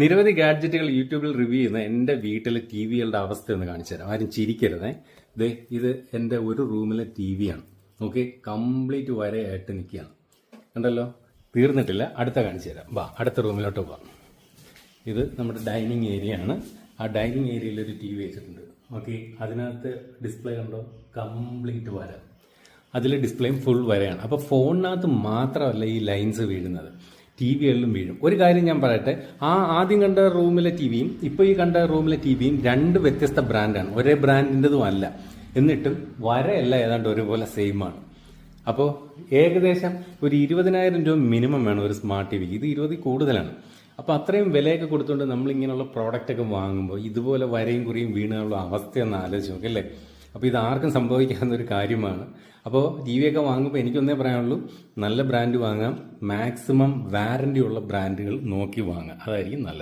നിരവധി ഗാഡ്ജറ്റുകൾ യൂട്യൂബിൽ റിവ്യൂ ചെയ്യുന്ന എൻ്റെ വീട്ടിലെ ടി വികളുടെ അവസ്ഥ ഒന്ന് കാണിച്ചു തരാം. ആരും ചിരിക്കരുതേ. ഇത് എൻ്റെ ഒരു റൂമിലെ ടി വിയാണ്. ഓക്കെ, കംപ്ലീറ്റ് വരയായിട്ട് നിൽക്കുകയാണ്. കണ്ടല്ലോ, തീർന്നിട്ടില്ല. അടുത്ത കാണിച്ചു തരാം. വാ, അടുത്ത റൂമിലോട്ട് പോവാം. ഇത് നമ്മുടെ ഡൈനിങ് ഏരിയ ആണ്. ആ ഡൈനിങ് ഏരിയയിൽ ഒരു ടി വി വെച്ചിട്ടുണ്ട്. ഓക്കെ, അതിനകത്ത് ഡിസ്പ്ലേ കണ്ടോ, കംപ്ലീറ്റ് വര. അതിൽ ഡിസ്പ്ലേയും ഫുൾ വരയാണ്. അപ്പോൾ ഫോണിനകത്ത് മാത്രമല്ല ഈ ലൈൻസ് വീഴുന്നത്, ടി വികളിലും വീഴും. ഒരു കാര്യം ഞാൻ പറയട്ടെ, ആദ്യം കണ്ട റൂമിലെ ടി വിയും ഇപ്പോൾ ഈ കണ്ട റൂമിലെ ടി വിയും രണ്ട് വ്യത്യസ്ത ബ്രാൻഡാണ്, ഒരേ ബ്രാൻഡിൻ്റെതും അല്ല. എന്നിട്ടും വരയല്ല ഏതാണ്ട് ഒരുപോലെ സെയിമാണ്. അപ്പോൾ ഏകദേശം ഒരു 20,000 രൂപ മിനിമം വേണം ഒരു സ്മാർട്ട് ടി വിക്ക്. ഇത് 20 കൂടുതലാണ്. അപ്പോൾ അത്രയും വിലയൊക്കെ കൊടുത്തുകൊണ്ട് നമ്മളിങ്ങനെയുള്ള പ്രോഡക്റ്റൊക്കെ വാങ്ങുമ്പോൾ ഇതുപോലെ വരയും കുറിയും വീണുള്ള അവസ്ഥയൊന്ന് ആലോചിച്ച് നോക്കും അല്ലേ. അപ്പോൾ ഇത് ആർക്കും സംഭവിക്കാവുന്ന ഒരു കാര്യമാണ്. അപ്പോൾ ടി വിയൊക്കെ വാങ്ങുമ്പോൾ എനിക്കൊന്നേ പറയാനുള്ളൂ, നല്ല ബ്രാൻഡ് വാങ്ങാം, മാക്സിമം വാറണ്ടി ഉള്ള ബ്രാൻഡുകൾ നോക്കി വാങ്ങാം, അതായിരിക്കും നല്ലത്.